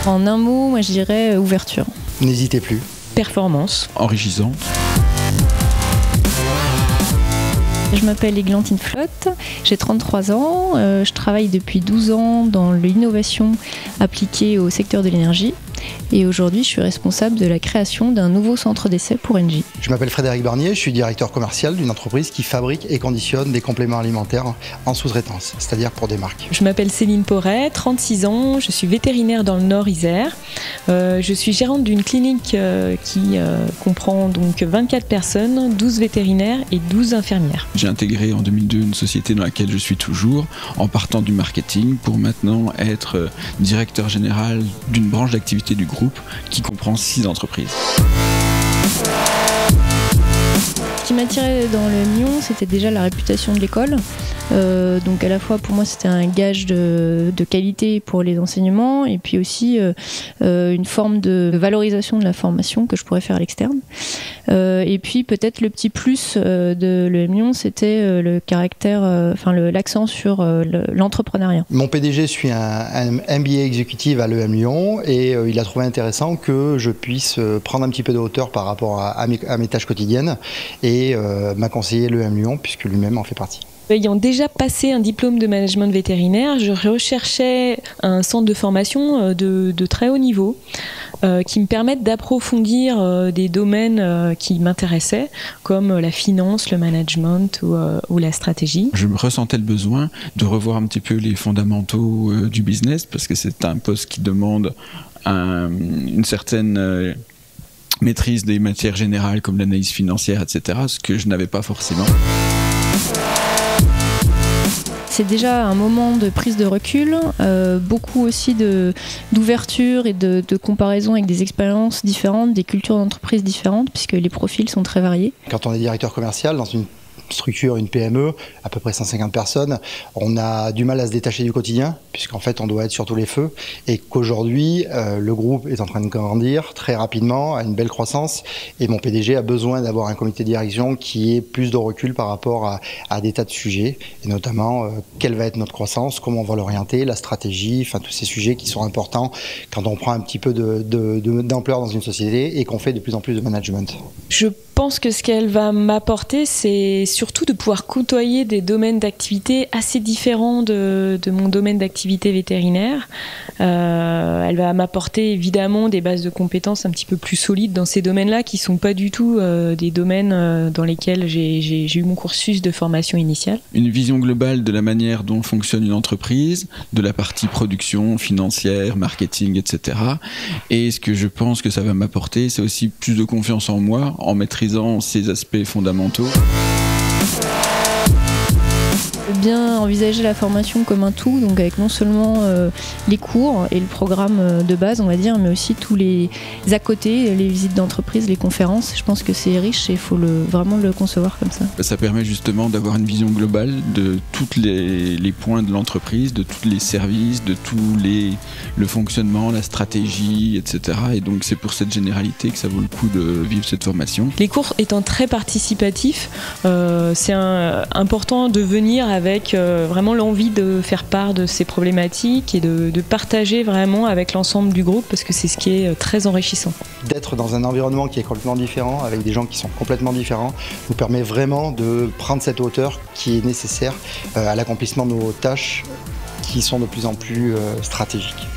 En un mot, moi je dirais ouverture. N'hésitez plus. Performance. Enrichissante. Je m'appelle Églantine Flotte, j'ai 33 ans, je travaille depuis 12 ans dans l'innovation appliquée au secteur de l'énergie et aujourd'hui je suis responsable de la création d'un nouveau centre d'essai pour Engie. Je m'appelle Frédéric Barnier, je suis directeur commercial d'une entreprise qui fabrique et conditionne des compléments alimentaires en sous-traitance, c'est-à-dire pour des marques. Je m'appelle Céline Porret, 36 ans, je suis vétérinaire dans le Nord-Isère. Je suis gérante d'une clinique qui comprend donc 24 personnes, 12 vétérinaires et 12 infirmières. J'ai intégré en 2002 une société dans laquelle je suis toujours, en partant du marketing pour maintenant être directeur général d'une branche d'activité du groupe qui comprend 6 entreprises. Ce qui m'attirait dans le Lyon, c'était déjà la réputation de l'école. Donc à la fois pour moi c'était un gage de qualité pour les enseignements et puis aussi une forme de valorisation de la formation que je pourrais faire à l'externe. Et puis peut-être le petit plus de l'EM Lyon, c'était le caractère, l'accent sur l'entrepreneuriat. Mon PDG suit un MBA exécutif à l'EM Lyon et il a trouvé intéressant que je puisse prendre un petit peu de hauteur par rapport à mes tâches quotidiennes et m'a conseillé l'EM Lyon puisque lui-même en fait partie. Ayant déjà passé un diplôme de management vétérinaire, je recherchais un centre de formation de très haut niveau qui me permette d'approfondir des domaines qui m'intéressaient, comme la finance, le management ou la stratégie. Je me ressentais le besoin de revoir un petit peu les fondamentaux du business, parce que c'est un poste qui demande une certaine maîtrise des matières générales comme l'analyse financière, etc., ce que je n'avais pas forcément. C'est déjà un moment de prise de recul, beaucoup aussi d'ouverture et de comparaison avec des expériences différentes, des cultures d'entreprise différentes, puisque les profils sont très variés. Quand on est directeur commercial dans une structure, une PME, à peu près 150 personnes, on a du mal à se détacher du quotidien, puisqu'en fait on doit être sur tous les feux, et qu'aujourd'hui le groupe est en train de grandir très rapidement, a une belle croissance, et mon PDG a besoin d'avoir un comité de direction qui ait plus de recul par rapport à des tas de sujets, et notamment quelle va être notre croissance, comment on va l'orienter, la stratégie, enfin tous ces sujets qui sont importants quand on prend un petit peu d'ampleur dans une société et qu'on fait de plus en plus de management. Je pense que ce qu'elle va m'apporter, c'est surtout de pouvoir côtoyer des domaines d'activité assez différents de mon domaine d'activité vétérinaire. Elle va m'apporter évidemment des bases de compétences un petit peu plus solides dans ces domaines-là, qui ne sont pas du tout des domaines dans lesquels j'ai eu mon cursus de formation initiale. Une vision globale de la manière dont fonctionne une entreprise, de la partie production, financière, marketing, etc. Et ce que je pense que ça va m'apporter, c'est aussi plus de confiance en moi, en maîtrisant ces aspects fondamentaux. Bien envisager la formation comme un tout, donc avec non seulement les cours et le programme de base, on va dire, mais aussi tous les à côté, les visites d'entreprise, les conférences. Je pense que c'est riche et il faut vraiment le concevoir comme ça. Ça permet justement d'avoir une vision globale de tous les points de l'entreprise, de tous les services, de le fonctionnement, la stratégie, etc. Et donc c'est pour cette généralité que ça vaut le coup de vivre cette formation. Les cours étant très participatifs, c'est important de venir avec vraiment l'envie de faire part de ces problématiques et de partager vraiment avec l'ensemble du groupe, parce que c'est ce qui est très enrichissant. D'être dans un environnement qui est complètement différent, avec des gens qui sont complètement différents, nous permet vraiment de prendre cette hauteur qui est nécessaire à l'accomplissement de nos tâches qui sont de plus en plus stratégiques.